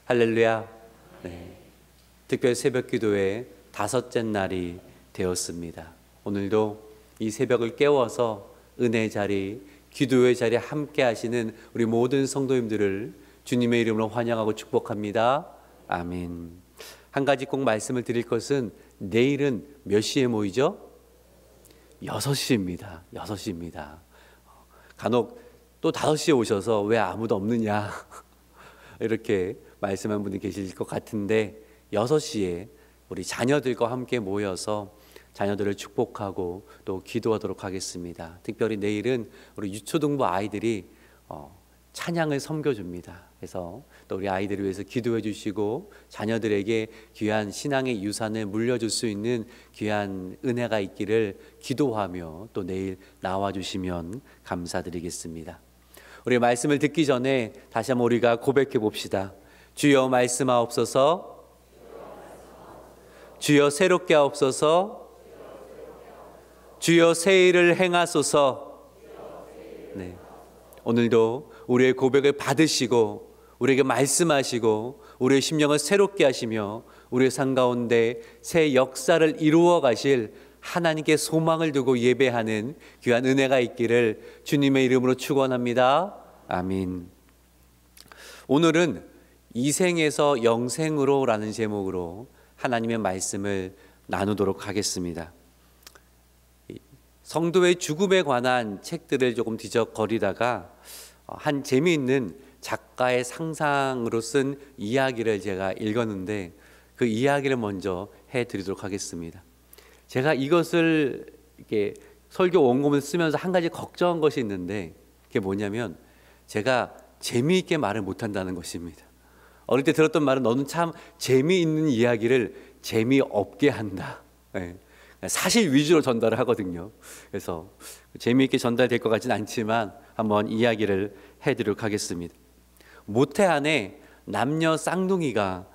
할렐루야. 네. 특별 새벽 기도의 다섯째 날이 되었습니다. 오늘도 이 새벽을 깨워서 은혜의 자리, 기도의 자리에 함께 하시는 우리 모든 성도님들을 주님의 이름으로 환영하고 축복합니다. 아멘. 한 가지 꼭 말씀을 드릴 것은 내일은 몇 시에 모이죠? 6시입니다. 6시입니다. 간혹 또 5시에 오셔서 왜 아무도 없느냐 이렇게 말씀한 분이 계실 것 같은데 6시에 우리 자녀들과 함께 모여서 자녀들을 축복하고 또 기도하도록 하겠습니다. 특별히 내일은 우리 유초등부 아이들이 찬양을 섬겨줍니다. 그래서 또 우리 아이들을 위해서 기도해 주시고 자녀들에게 귀한 신앙의 유산을 물려줄 수 있는 귀한 은혜가 있기를 기도하며 또 내일 나와주시면 감사드리겠습니다. 우리 말씀을 듣기 전에 다시 한번 우리가 고백해 봅시다. 주여 말씀하옵소서. 주여 새롭게 하옵소서. 주여 새 일을 행하소서. 네. 오늘도 우리의 고백을 받으시고 우리에게 말씀하시고 우리의 심령을 새롭게 하시며 우리의 삶 가운데 새 역사를 이루어 가실 하나님께 소망을 두고 예배하는 귀한 은혜가 있기를 주님의 이름으로 축원합니다. 아멘. 오늘은 이생에서 영생으로 라는 제목으로 하나님의 말씀을 나누도록 하겠습니다. 성도의 죽음에 관한 책들을 조금 뒤적거리다가 한 재미있는 작가의 상상으로 쓴 이야기를 제가 읽었는데 그 이야기를 먼저 해드리도록 하겠습니다. 제가 이것을 이렇게 설교 원고문을 쓰면서 한 가지 걱정한 것이 있는데 그게 뭐냐면 제가 재미있게 말을 못한다는 것입니다. 어릴 때 들었던 말은 너는 참 재미있는 이야기를 재미없게 한다. 네. 사실 위주로 전달을 하거든요. 그래서 재미있게 전달될 것 같지는 않지만 한번 이야기를 해드리도록 하겠습니다. 모태 안에 남녀 쌍둥이가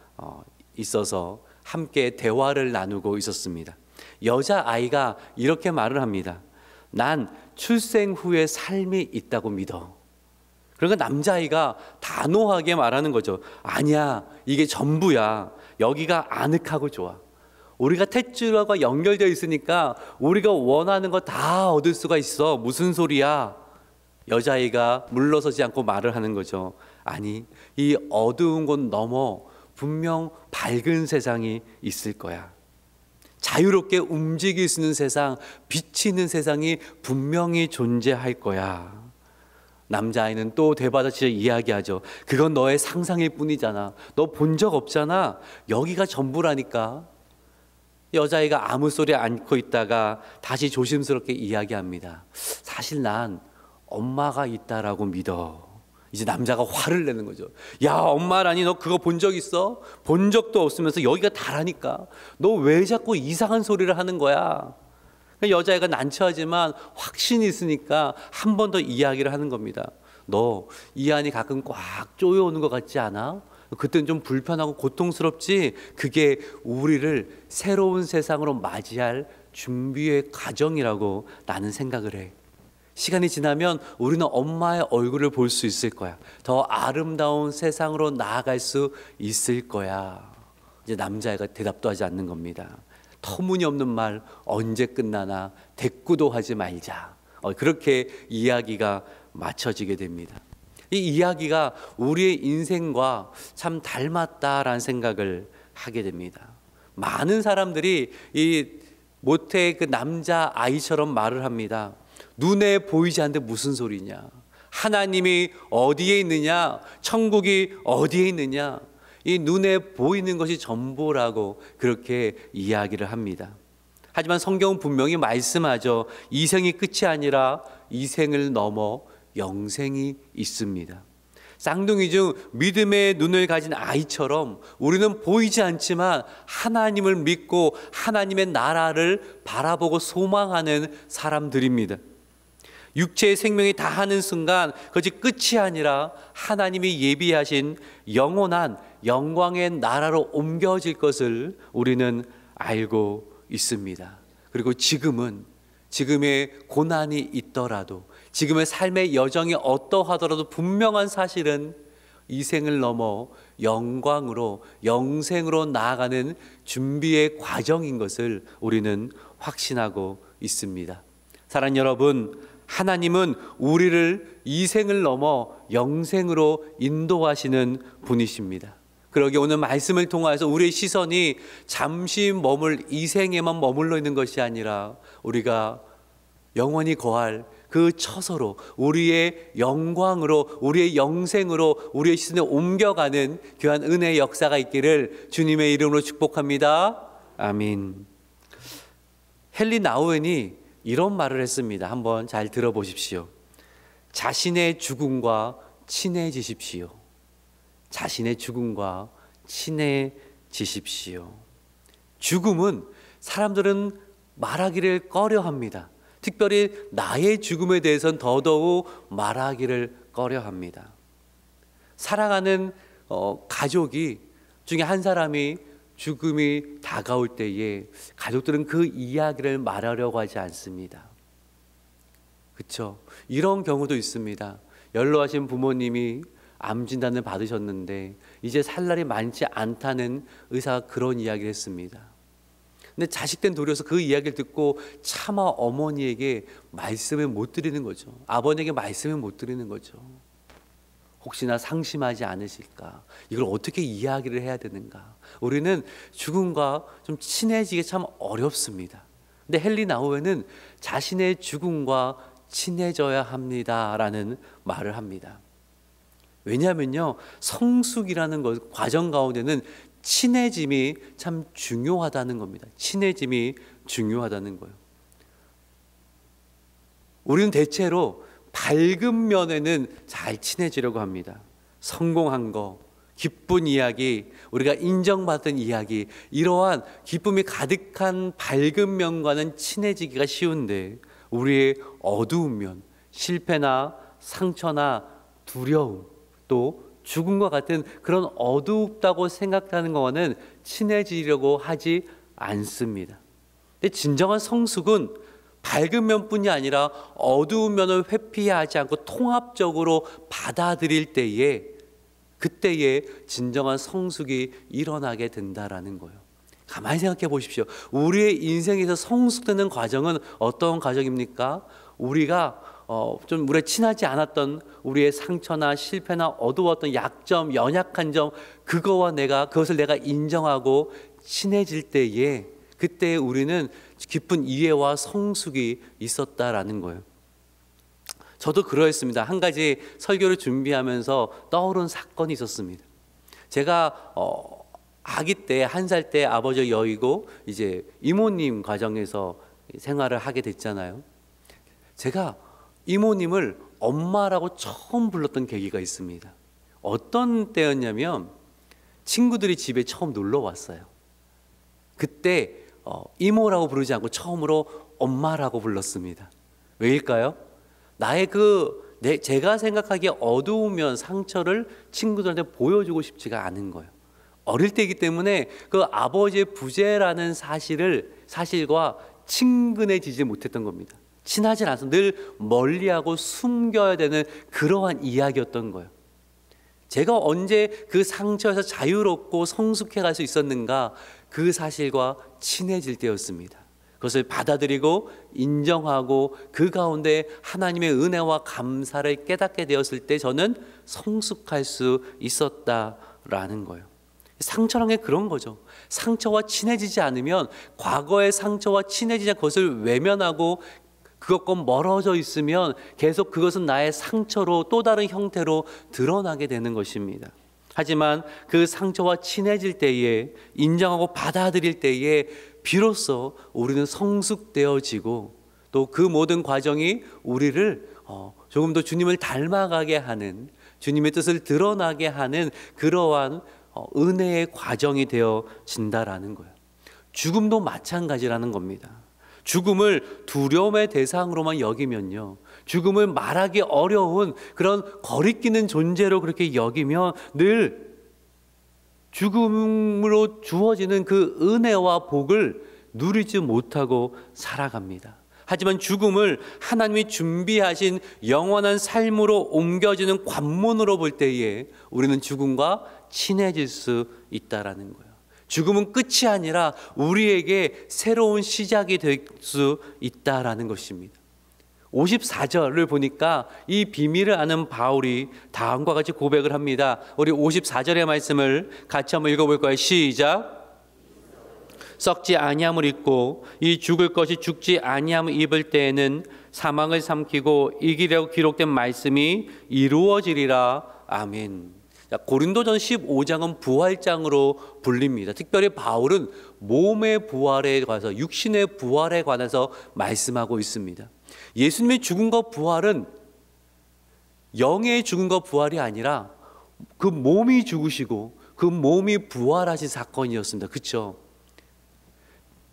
있어서 함께 대화를 나누고 있었습니다. 여자아이가 이렇게 말을 합니다. 난 출생 후에 삶이 있다고 믿어. 그러니까 남자아이가 단호하게 말하는 거죠. 아니야, 이게 전부야. 여기가 아늑하고 좋아. 우리가 탯줄과 연결되어 있으니까 우리가 원하는 거 다 얻을 수가 있어. 무슨 소리야? 여자아이가 물러서지 않고 말을 하는 거죠. 아니, 이 어두운 곳 넘어 분명 밝은 세상이 있을 거야. 자유롭게 움직일 수 있는 세상, 빛이 있는 세상이 분명히 존재할 거야. 남자아이는 또 대받아치려 이야기하죠. 그건 너의 상상일 뿐이잖아. 너 본 적 없잖아. 여기가 전부라니까. 여자아이가 아무 소리 않고 있다가 다시 조심스럽게 이야기합니다. 사실 난 엄마가 있다라고 믿어. 이제 남자가 화를 내는 거죠. 야, 엄마라니 너 그거 본 적 있어? 본 적도 없으면서 여기가 다라니까. 너 왜 자꾸 이상한 소리를 하는 거야? 여자애가 난처하지만 확신이 있으니까 한 번 더 이야기를 하는 겁니다. 너 이 안이 가끔 꽉 조여오는 것 같지 않아? 그때는 좀 불편하고 고통스럽지? 그게 우리를 새로운 세상으로 맞이할 준비의 과정이라고 나는 생각을 해. 시간이 지나면 우리는 엄마의 얼굴을 볼 수 있을 거야. 더 아름다운 세상으로 나아갈 수 있을 거야. 이제 남자애가 대답도 하지 않는 겁니다. 터무니없는 말 언제 끝나나 대꾸도 하지 말자. 그렇게 이야기가 맞춰지게 됩니다. 이 이야기가 우리의 인생과 참 닮았다라는 생각을 하게 됩니다. 많은 사람들이 이 모태 그 남자 아이처럼 말을 합니다. 눈에 보이지 않는데 무슨 소리냐? 하나님이 어디에 있느냐? 천국이 어디에 있느냐? 이 눈에 보이는 것이 전부라고 그렇게 이야기를 합니다. 하지만 성경은 분명히 말씀하죠. 이 생이 끝이 아니라 이 생을 넘어 영생이 있습니다. 쌍둥이 중 믿음의 눈을 가진 아이처럼 우리는 보이지 않지만 하나님을 믿고 하나님의 나라를 바라보고 소망하는 사람들입니다. 육체의 생명이 다하는 순간 그것이 끝이 아니라 하나님이 예비하신 영원한 영광의 나라로 옮겨질 것을 우리는 알고 있습니다. 그리고 지금의 고난이 있더라도 지금의 삶의 여정이 어떠하더라도 분명한 사실은 이 생을 넘어 영광으로 영생으로 나아가는 준비의 과정인 것을 우리는 확신하고 있습니다. 사랑하는 여러분, 하나님은 우리를 이 생을 넘어 영생으로 인도하시는 분이십니다. 그러기에 오늘 말씀을 통해서 우리의 시선이 잠시 머물 이 생에만 머물러 있는 것이 아니라 우리가 영원히 거할 그 처소로, 우리의 영광으로, 우리의 영생으로 우리의 시선을 옮겨가는 귀한 은혜의 역사가 있기를 주님의 이름으로 축복합니다. 아멘. 헨리 나우엔이 이런 말을 했습니다. 한번 잘 들어보십시오. 자신의 죽음과 친해지십시오. 자신의 죽음과 친해지십시오. 죽음은 사람들은 말하기를 꺼려합니다. 특별히 나의 죽음에 대해서는 더더욱 말하기를 꺼려합니다. 사랑하는 가족이 중에 한 사람이 죽음이 다가올 때에 가족들은 그 이야기를 말하려고 하지 않습니다. 그렇죠? 이런 경우도 있습니다. 연로하신 부모님이 암 진단을 받으셨는데 이제 살 날이 많지 않다는 의사가 그런 이야기를 했습니다. 근데 자식된 도리어서 그 이야기를 듣고 차마 어머니에게 말씀을 못 드리는 거죠. 아버님에게 말씀을 못 드리는 거죠. 혹시나 상심하지 않으실까? 이걸 어떻게 이야기를 해야 되는가? 우리는 죽음과 좀 친해지기 참 어렵습니다. 근데 헨리 나우엔은 자신의 죽음과 친해져야 합니다라는 말을 합니다. 왜냐하면요, 성숙이라는 과정 가운데는 친해짐이 참 중요하다는 겁니다. 친해짐이 중요하다는 거예요. 우리는 대체로 밝은 면에는 잘 친해지려고 합니다. 성공한 거, 기쁜 이야기, 우리가 인정받은 이야기, 이러한 기쁨이 가득한 밝은 면과는 친해지기가 쉬운데 우리의 어두운 면, 실패나 상처나 두려움, 또 죽음과 같은 그런 어둡다고 생각하는 것과는 친해지려고 하지 않습니다. 근데 진정한 성숙은 밝은 면뿐이 아니라 어두운 면을 회피하지 않고 통합적으로 받아들일 때에, 그때에 진정한 성숙이 일어나게 된다라는 거예요. 가만히 생각해 보십시오. 우리의 인생에서 성숙되는 과정은 어떤 과정입니까? 우리가 좀 우리가 친하지 않았던 우리의 상처나 실패나 어두웠던 약점, 연약한 점, 그것을 내가 인정하고 친해질 때에, 그때 우리는 깊은 이해와 성숙이 있었다라는 거예요. 저도 그러했습니다. 한 가지 설교를 준비하면서 떠오른 사건이 있었습니다. 제가 아기 때, 1살 때 아버지가 여의고 이제 이모님 가정에서 생활을 하게 됐잖아요. 제가 이모님을 엄마라고 처음 불렀던 계기가 있습니다. 어떤 때였냐면 친구들이 집에 처음 놀러 왔어요. 그때 이모라고 부르지 않고 처음으로 엄마라고 불렀습니다. 왜일까요? 나의 제가 생각하기에 어두우면 상처를 친구들한테 보여주고 싶지가 않은 거예요. 어릴 때이기 때문에 그 아버지의 부재라는 사실과 친근해지지 못했던 겁니다. 친하지 않아서 늘 멀리하고 숨겨야 되는 그러한 이야기였던 거예요. 제가 언제 그 상처에서 자유롭고 성숙해 갈 수 있었는가? 그 사실과 친해질 때였습니다. 그것을 받아들이고 인정하고 그 가운데 하나님의 은혜와 감사를 깨닫게 되었을 때 저는 성숙할 수 있었다라는 거예요. 상처란 게 그런 거죠. 상처와 친해지지 않으면, 과거의 상처와 친해지지 않고 그것을 외면하고 그것과 멀어져 있으면 계속 그것은 나의 상처로 또 다른 형태로 드러나게 되는 것입니다. 하지만 그 상처와 친해질 때에, 인정하고 받아들일 때에 비로소 우리는 성숙되어지고, 또 그 모든 과정이 우리를 조금 더 주님을 닮아가게 하는, 주님의 뜻을 드러나게 하는 그러한 은혜의 과정이 되어진다라는 거예요. 죽음도 마찬가지라는 겁니다. 죽음을 두려움의 대상으로만 여기면요, 죽음을 말하기 어려운 그런 거리끼는 존재로 그렇게 여기면 늘 죽음으로 주어지는 그 은혜와 복을 누리지 못하고 살아갑니다. 하지만 죽음을 하나님이 준비하신 영원한 삶으로 옮겨지는 관문으로 볼 때에 우리는 죽음과 친해질 수 있다라는 거예요. 죽음은 끝이 아니라 우리에게 새로운 시작이 될 수 있다라는 것입니다. 54절을 보니까 이 비밀을 아는 바울이 다음과 같이 고백을 합니다. 우리 54절의 말씀을 같이 한번 읽어볼까요? 시작. 썩지 아니함을 입고 이 죽을 것이 죽지 아니함을 입을 때에는 사망을 삼키고 이기려고 기록된 말씀이 이루어지리라. 아멘. 고린도전 15장은 부활장으로 불립니다. 특별히 바울은 몸의 부활에 관해서, 육신의 부활에 관해서 말씀하고 있습니다. 예수님의 죽음과 부활은 영의 죽음과 부활이 아니라 그 몸이 죽으시고 그 몸이 부활하신 사건이었습니다. 그렇죠?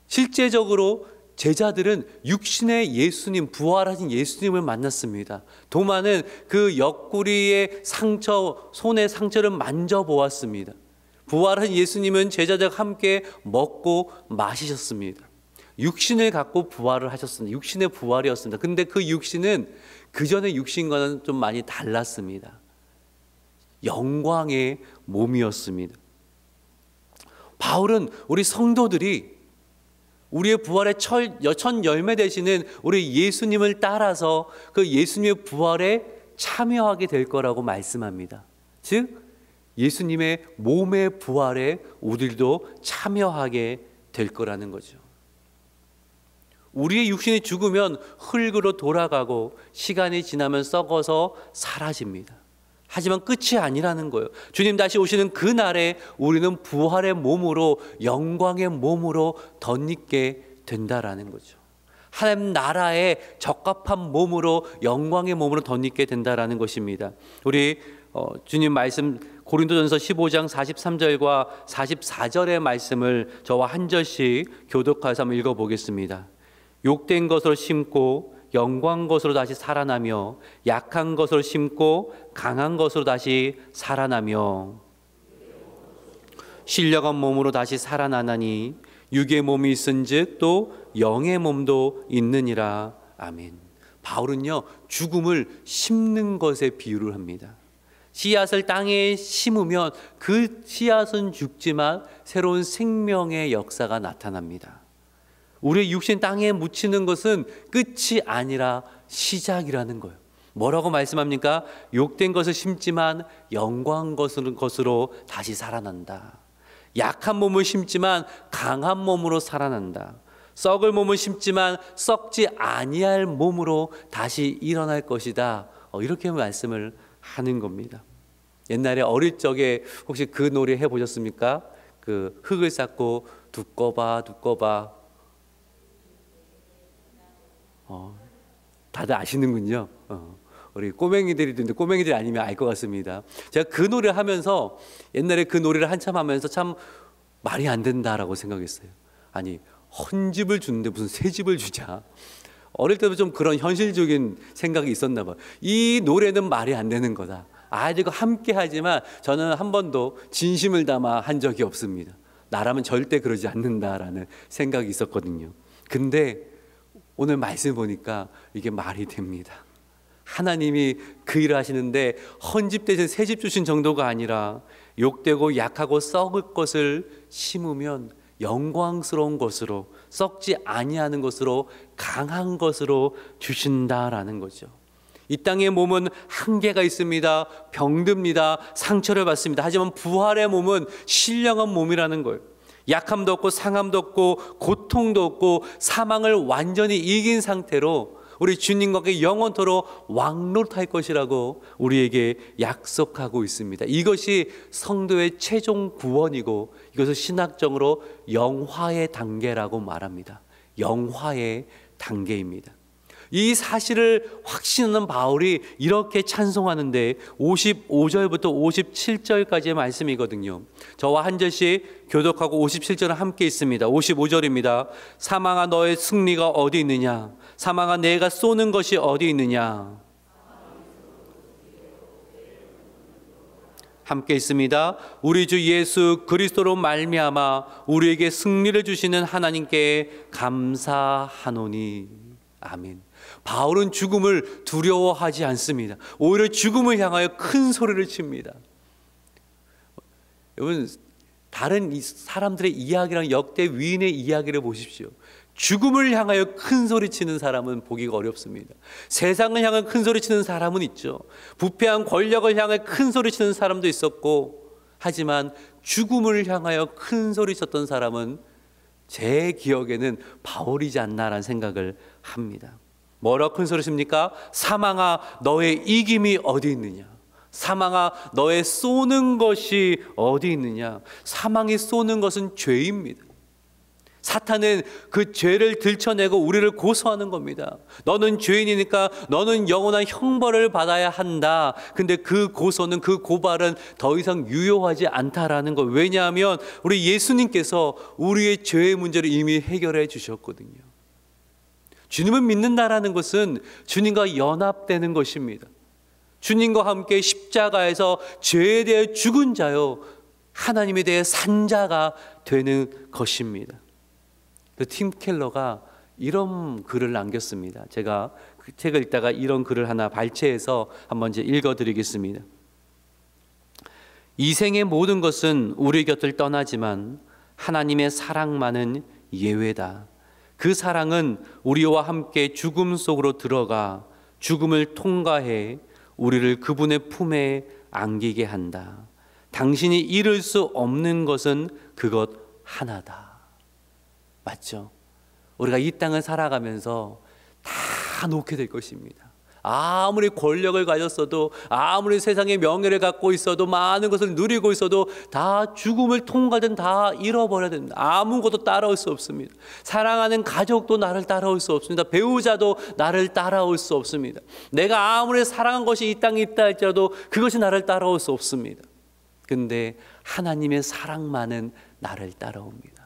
실제적으로 제자들은 육신의 예수님, 부활하신 예수님을 만났습니다. 도마는 그 옆구리의 상처, 손의 상처를 만져보았습니다. 부활한 예수님은 제자들과 함께 먹고 마시셨습니다. 육신을 갖고 부활을 하셨습니다. 육신의 부활이었습니다. 근데 그 육신은 그 전의 육신과는 좀 많이 달랐습니다. 영광의 몸이었습니다. 바울은 우리 성도들이 우리의 부활의 첫 열매 되시는 우리 예수님을 따라서 그 예수님의 부활에 참여하게 될 거라고 말씀합니다. 즉 예수님의 몸의 부활에 우리도 참여하게 될 거라는 거죠. 우리의 육신이 죽으면 흙으로 돌아가고 시간이 지나면 썩어서 사라집니다. 하지만 끝이 아니라는 거예요. 주님 다시 오시는 그날에 우리는 부활의 몸으로, 영광의 몸으로 덧입게 된다라는 거죠. 하나님 나라에 적합한 몸으로, 영광의 몸으로 덧입게 된다라는 것입니다. 우리 주님 말씀 고린도전서 15장 43절과 44절의 말씀을 저와 한 절씩 교독해서 한번 읽어보겠습니다. 욕된 것으로 심고 영광 것으로 다시 살아나며 약한 것으로 심고 강한 것으로 다시 살아나며 신령한 몸으로 다시 살아나나니 육의 몸이 있은즉 또 영의 몸도 있느니라. 아멘. 바울은요 죽음을 심는 것에 비유를 합니다. 씨앗을 땅에 심으면 그 씨앗은 죽지만 새로운 생명의 역사가 나타납니다. 우리의 육신 땅에 묻히는 것은 끝이 아니라 시작이라는 거예요. 뭐라고 말씀합니까? 욕된 것을 심지만 영광 것으로 다시 살아난다. 약한 몸을 심지만 강한 몸으로 살아난다. 썩을 몸을 심지만 썩지 아니할 몸으로 다시 일어날 것이다. 이렇게 말씀을 하는 겁니다. 옛날에 어릴 적에 혹시 그 놀이 해보셨습니까? 그 흙을 쌓고 두꺼봐 다들 아시는군요. 우리 꼬맹이들이 있는데 꼬맹이들이 아니면 알 것 같습니다. 제가 그 노래를 하면서 옛날에 그 노래를 한참 하면서 참 말이 안 된다라고 생각했어요. 아니 헌집을 주는데 무슨 새 집을 주자. 어릴 때도 좀 그런 현실적인 생각이 있었나 봐요. 이 노래는 말이 안 되는 거다. 아이들과 함께 하지만 저는 한 번도 진심을 담아 한 적이 없습니다. 나라면 절대 그러지 않는다라는 생각이 있었거든요. 근데 오늘 말씀 보니까 이게 말이 됩니다. 하나님이 그 일을 하시는데 헌집 대신 새 집 주신 정도가 아니라 욕되고 약하고 썩을 것을 심으면 영광스러운 것으로, 썩지 아니하는 것으로, 강한 것으로 주신다라는 거죠. 이 땅의 몸은 한계가 있습니다. 병듭니다. 상처를 받습니다. 하지만 부활의 몸은 신령한 몸이라는 거예요. 약함도 없고 상함도 없고 고통도 없고 사망을 완전히 이긴 상태로 우리 주님과 영원토록 왕노릇할 것이라고 우리에게 약속하고 있습니다. 이것이 성도의 최종 구원이고 이것을 신학적으로 영화의 단계라고 말합니다. 영화의 단계입니다. 이 사실을 확신하는 바울이 이렇게 찬송하는데 55절부터 57절까지의 말씀이거든요. 저와 한 절씩 교독하고 57절은 함께 있습니다. 55절입니다. 사망아 너의 승리가 어디 있느냐? 사망아 내가 쏘는 것이 어디 있느냐? 함께 있습니다. 우리 주 예수 그리스도로 말미암아 우리에게 승리를 주시는 하나님께 감사하노니. 아멘. 바울은 죽음을 두려워하지 않습니다. 오히려 죽음을 향하여 큰 소리를 칩니다. 여러분, 다른 사람들의 이야기랑 역대 위인의 이야기를 보십시오. 죽음을 향하여 큰 소리 치는 사람은 보기가 어렵습니다. 세상을 향해 큰 소리 치는 사람은 있죠. 부패한 권력을 향해 큰 소리 치는 사람도 있었고, 하지만 죽음을 향하여 큰 소리 쳤던 사람은 제 기억에는 바울이지 않나라는 생각을 합니다. 뭐라고 큰 소리 칩니까? 사망아, 너의 이김이 어디 있느냐? 사망아, 너의 쏘는 것이 어디 있느냐? 사망이 쏘는 것은 죄입니다. 사탄은 그 죄를 들춰내고 우리를 고소하는 겁니다. 너는 죄인이니까 너는 영원한 형벌을 받아야 한다. 근데 그 고소는, 그 고발은 더 이상 유효하지 않다라는 거. 왜냐하면 우리 예수님께서 우리의 죄의 문제를 이미 해결해 주셨거든요. 주님을 믿는다라는 것은 주님과 연합되는 것입니다. 주님과 함께 십자가에서 죄에 대해 죽은 자요, 하나님에 대해 산 자가 되는 것입니다. 팀 켈러가 이런 글을 남겼습니다. 제가 그 책을 읽다가 이런 글을 하나 발췌해서 한번 읽어드리겠습니다. 이 생의 모든 것은 우리 곁을 떠나지만 하나님의 사랑만은 예외다. 그 사랑은 우리와 함께 죽음 속으로 들어가 죽음을 통과해 우리를 그분의 품에 안기게 한다. 당신이 이룰 수 없는 것은 그것 하나다. 맞죠? 우리가 이 땅을 살아가면서 다 놓게 될 것입니다. 아무리 권력을 가졌어도, 아무리 세상의 명예를 갖고 있어도, 많은 것을 누리고 있어도 다 죽음을 통과든 다 잃어버려야 됩니다. 아무것도 따라올 수 없습니다. 사랑하는 가족도 나를 따라올 수 없습니다. 배우자도 나를 따라올 수 없습니다. 내가 아무리 사랑한 것이 이 땅에 있다 할지라도 그것이 나를 따라올 수 없습니다. 근데 하나님의 사랑만은 나를 따라옵니다.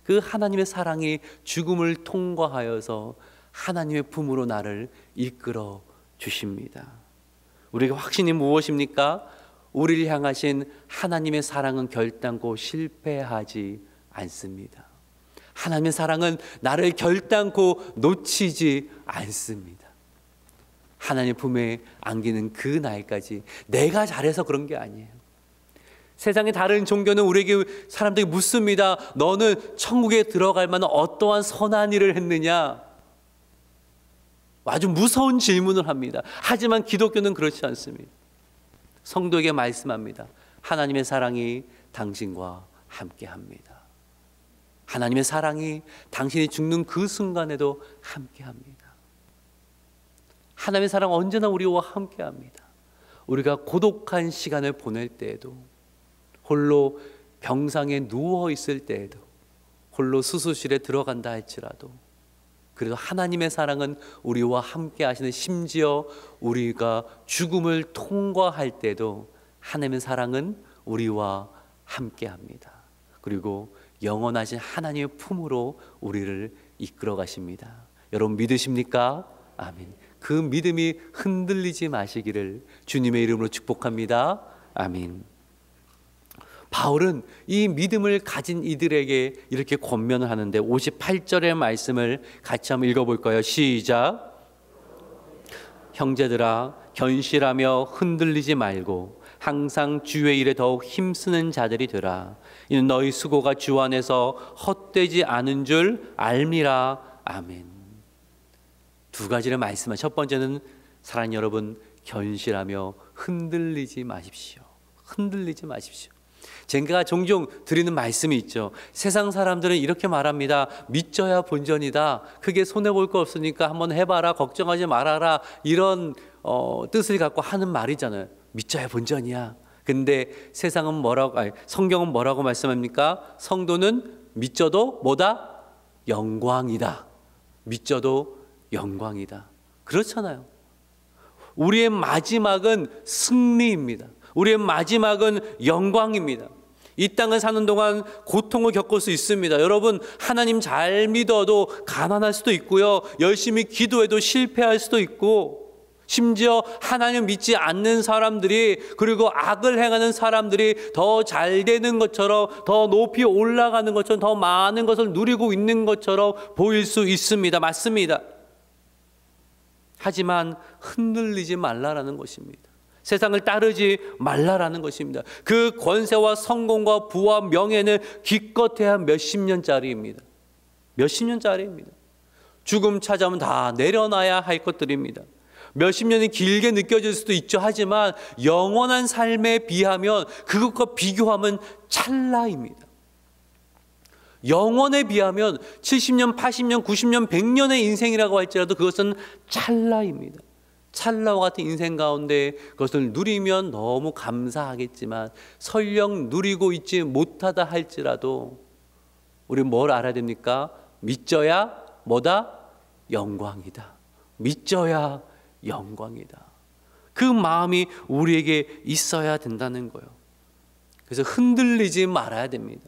그 하나님의 사랑이 죽음을 통과하여서 하나님의 품으로 나를 이끌어 주십니다. 우리가 확신이 무엇입니까? 우리를 향하신 하나님의 사랑은 결단코 실패하지 않습니다. 하나님의 사랑은 나를 결단코 놓치지 않습니다. 하나님 품에 안기는 그 날까지 내가 잘해서 그런 게 아니에요. 세상의 다른 종교는 우리에게 사람들이 묻습니다. 너는 천국에 들어갈 만한 어떠한 선한 일을 했느냐? 아주 무서운 질문을 합니다. 하지만 기독교는 그렇지 않습니다. 성도에게 말씀합니다. 하나님의 사랑이 당신과 함께합니다. 하나님의 사랑이 당신이 죽는 그 순간에도 함께합니다. 하나님의 사랑은 언제나 우리와 함께합니다. 우리가 고독한 시간을 보낼 때에도, 홀로 병상에 누워 있을 때에도, 홀로 수술실에 들어간다 할지라도, 그래도 하나님의 사랑은 우리와 함께 하시는, 심지어 우리가 죽음을 통과할 때도 하나님의 사랑은 우리와 함께 합니다. 그리고 영원하신 하나님의 품으로 우리를 이끌어 가십니다. 여러분 믿으십니까? 아멘. 그 믿음이 흔들리지 마시기를 주님의 이름으로 축복합니다. 아멘. 바울은 이 믿음을 가진 이들에게 이렇게 권면을 하는데 58절의 말씀을 같이 한번 읽어볼까요? 시작. 형제들아, 견실하며 흔들리지 말고 항상 주의 일에 더욱 힘쓰는 자들이 되라. 이는 너희 수고가 주 안에서 헛되지 않은 줄 알미라. 아멘. 두 가지를 말씀하신, 첫 번째는 사랑하는 여러분, 견실하며 흔들리지 마십시오. 흔들리지 마십시오. 제가 종종 드리는 말씀이 있죠. 세상 사람들은 이렇게 말합니다. 믿져야 본전이다. 크게 손해볼 거 없으니까 한번 해봐라. 걱정하지 말아라. 이런 뜻을 갖고 하는 말이잖아요. 믿져야 본전이야. 근데 세상은 성경은 뭐라고 말씀합니까? 성도는 믿져도 뭐다? 영광이다. 믿져도 영광이다. 그렇잖아요. 우리의 마지막은 승리입니다. 우리의 마지막은 영광입니다. 이 땅을 사는 동안 고통을 겪을 수 있습니다. 여러분, 하나님 잘 믿어도 가난할 수도 있고요, 열심히 기도해도 실패할 수도 있고, 심지어 하나님 믿지 않는 사람들이, 그리고 악을 행하는 사람들이 더 잘 되는 것처럼, 더 높이 올라가는 것처럼, 더 많은 것을 누리고 있는 것처럼 보일 수 있습니다. 맞습니다. 하지만 흔들리지 말라라는 것입니다. 세상을 따르지 말라라는 것입니다. 그 권세와 성공과 부와 명예는 기껏해야 몇십 년짜리입니다. 몇십 년짜리입니다. 죽음 찾아오면 다 내려놔야 할 것들입니다. 몇십 년이 길게 느껴질 수도 있죠. 하지만 영원한 삶에 비하면, 그것과 비교하면 찰나입니다. 영원에 비하면 70년, 80년, 90년, 100년의 인생이라고 할지라도 그것은 찰나입니다. 찰나와 같은 인생 가운데 그것을 누리면 너무 감사하겠지만, 설령 누리고 있지 못하다 할지라도 우리는 뭘 알아야 됩니까? 믿져야 뭐다? 영광이다. 믿져야 영광이다. 그 마음이 우리에게 있어야 된다는 거예요. 그래서 흔들리지 말아야 됩니다.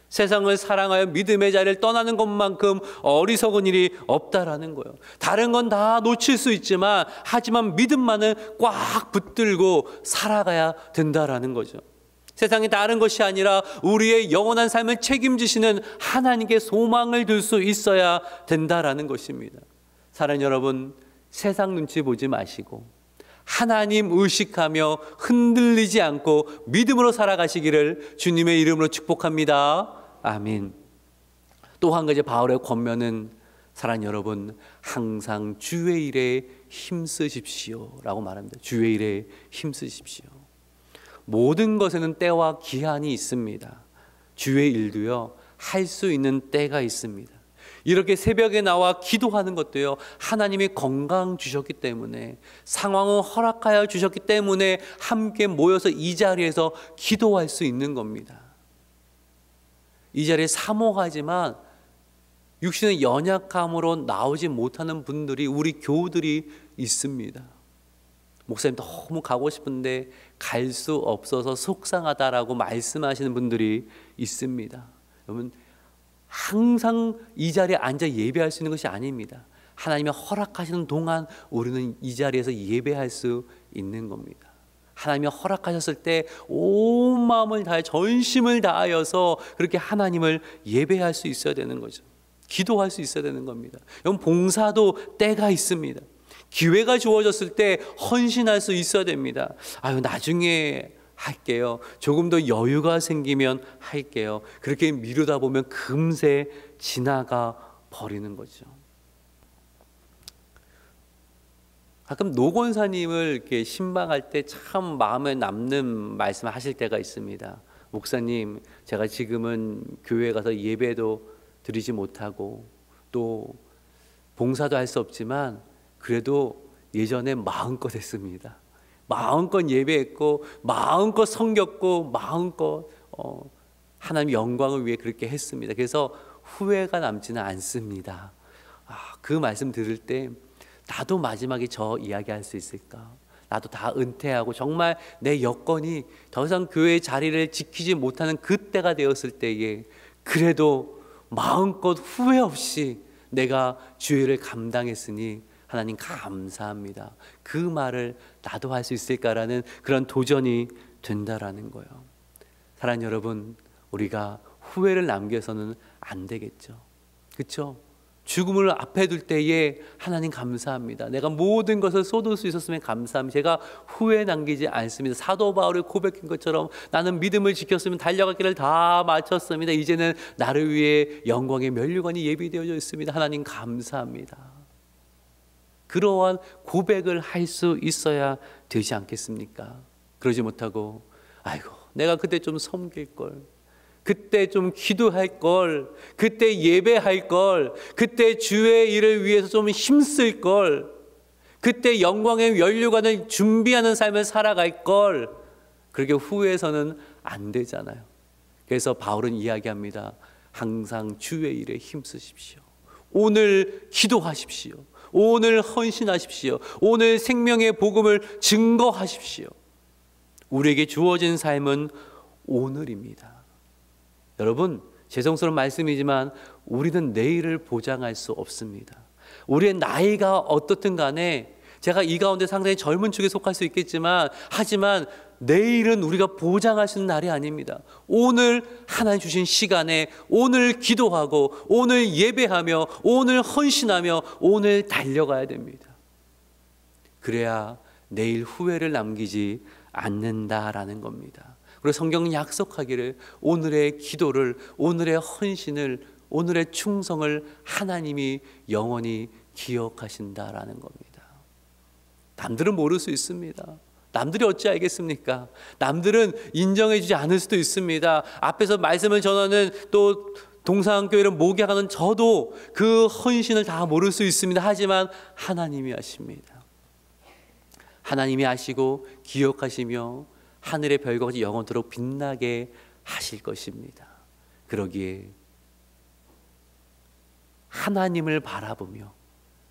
세상을 사랑하여 믿음의 자리를 떠나는 것만큼 어리석은 일이 없다라는 거예요. 다른 건 다 놓칠 수 있지만, 하지만 믿음만은 꽉 붙들고 살아가야 된다라는 거죠. 세상이 다른 것이 아니라 우리의 영원한 삶을 책임지시는 하나님께 소망을 둘 수 있어야 된다라는 것입니다. 사랑하는 여러분, 세상 눈치 보지 마시고 하나님 의식하며 흔들리지 않고 믿음으로 살아가시기를 주님의 이름으로 축복합니다. 아멘. 또 한 가지 바울의 권면은, 사랑하는 여러분, 항상 주의 일에 힘쓰십시오 라고 말합니다. 주의 일에 힘쓰십시오. 모든 것에는 때와 기한이 있습니다. 주의 일도요, 할 수 있는 때가 있습니다. 이렇게 새벽에 나와 기도하는 것도요, 하나님이 건강 주셨기 때문에, 상황을 허락하여 주셨기 때문에 함께 모여서 이 자리에서 기도할 수 있는 겁니다. 이 자리에 사모하지만 육신의 연약함으로 나오지 못하는 분들이, 우리 교우들이 있습니다. 목사님 너무 가고 싶은데 갈 수 없어서 속상하다라고 말씀하시는 분들이 있습니다. 여러분, 항상 이 자리에 앉아 예배할 수 있는 것이 아닙니다. 하나님이 허락하시는 동안 우리는 이 자리에서 예배할 수 있는 겁니다. 하나님이 허락하셨을 때 온 마음을 다해, 전심을 다하여서 그렇게 하나님을 예배할 수 있어야 되는 거죠. 기도할 수 있어야 되는 겁니다. 여러분, 봉사도 때가 있습니다. 기회가 주어졌을 때 헌신할 수 있어야 됩니다. 나중에 할게요. 조금 더 여유가 생기면 할게요. 그렇게 미루다 보면 금세 지나가 버리는 거죠. 가끔 노 권사님을 이렇게 신방할 때 참 마음에 남는 말씀 하실 때가 있습니다. 목사님, 제가 지금은 교회에 가서 예배도 드리지 못하고 또 봉사도 할 수 없지만 그래도 예전에 마음껏 했습니다. 마음껏 예배했고 마음껏 섬겼고 마음껏 하나님 영광을 위해 그렇게 했습니다. 그래서 후회가 남지는 않습니다. 그 말씀 들을 때 나도 마지막에 저 이야기할 수 있을까? 나도 다 은퇴하고 정말 내 여건이 더 이상 교회의 자리를 지키지 못하는 그때가 되었을 때에 그래도 마음껏 후회 없이 내가 주일을 감당했으니 하나님 감사합니다. 그 말을 나도 할 수 있을까라는 그런 도전이 된다라는 거예요. 사랑하는 여러분, 우리가 후회를 남겨서는 안 되겠죠. 그렇죠? 죽음을 앞에 둘 때에 하나님 감사합니다. 내가 모든 것을 쏟을 수 있었으면 감사합니다. 제가 후회 남기지 않습니다. 사도 바울이 고백한 것처럼 나는 믿음을 지켰으면 달려갈 길을 다 마쳤습니다. 이제는 나를 위해 영광의 면류관이 예비되어져 있습니다. 하나님 감사합니다. 그러한 고백을 할 수 있어야 되지 않겠습니까? 그러지 못하고 내가 그때 좀 섬길 걸, 그때 좀 기도할 걸, 그때 예배할 걸, 그때 주의 일을 위해서 좀 힘쓸 걸, 그때 영광의 면류관을 준비하는 삶을 살아갈 걸, 그렇게 후회해서는 안 되잖아요. 그래서 바울은 이야기합니다. 항상 주의 일에 힘쓰십시오. 오늘 기도하십시오. 오늘 헌신하십시오. 오늘 생명의 복음을 증거하십시오. 우리에게 주어진 삶은 오늘입니다. 여러분, 죄송스러운 말씀이지만 우리는 내일을 보장할 수 없습니다. 우리의 나이가 어떻든 간에 제가 이 가운데 상당히 젊은 축에 속할 수 있겠지만, 하지만 내일은 우리가 보장할 수 있는 날이 아닙니다. 오늘 하나님 주신 시간에 오늘 기도하고 오늘 예배하며 오늘 헌신하며 오늘 달려가야 됩니다. 그래야 내일 후회를 남기지 않는다라는 겁니다. 그리고 성경은 약속하기를 오늘의 기도를, 오늘의 헌신을, 오늘의 충성을 하나님이 영원히 기억하신다라는 겁니다. 남들은 모를 수 있습니다. 남들이 어찌 알겠습니까? 남들은 인정해 주지 않을 수도 있습니다. 앞에서 말씀을 전하는 또 동상교회를 목양하는 저도 그 헌신을 다 모를 수 있습니다. 하지만 하나님이 아십니다. 하나님이 아시고 기억하시며 하늘의 별과 같이 영원토록 빛나게 하실 것입니다. 그러기에 하나님을 바라보며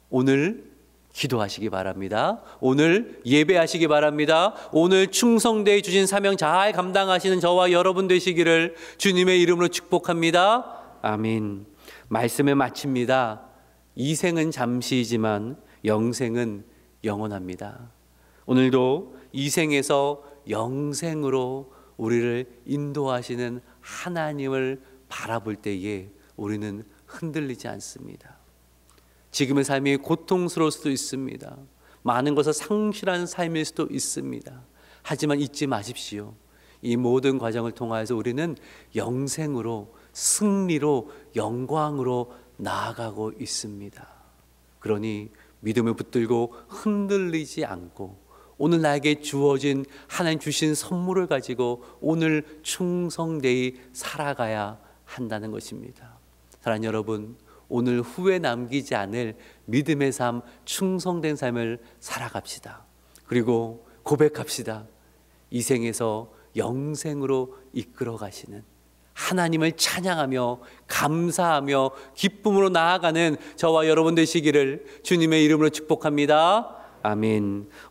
오늘 기도하시기 바랍니다. 오늘 예배하시기 바랍니다. 오늘 충성되어 주신 사명 잘 감당하시는 저와 여러분 되시기를 주님의 이름으로 축복합니다. 아멘. 말씀을 마칩니다. 이 생은 잠시이지만 영생은 영원합니다. 오늘도 이 생에서 영생으로 우리를 인도하시는 하나님을 바라볼 때에 우리는 흔들리지 않습니다. 지금의 삶이 고통스러울 수도 있습니다. 많은 것을 상실하는 삶일 수도 있습니다. 하지만 잊지 마십시오. 이 모든 과정을 통하여서 우리는 영생으로, 승리로, 영광으로 나아가고 있습니다. 그러니 믿음을 붙들고 흔들리지 않고 오늘 나에게 주어진 하나님 주신 선물을 가지고 오늘 충성되이 살아가야 한다는 것입니다. 사랑하는 여러분, 오늘 후회 남기지 않을 믿음의 삶, 충성된 삶을 살아갑시다. 그리고 고백합시다. 이 생에서 영생으로 이끌어 가시는 하나님을 찬양하며 감사하며 기쁨으로 나아가는 저와 여러분 되시기를 주님의 이름으로 축복합니다. 아멘.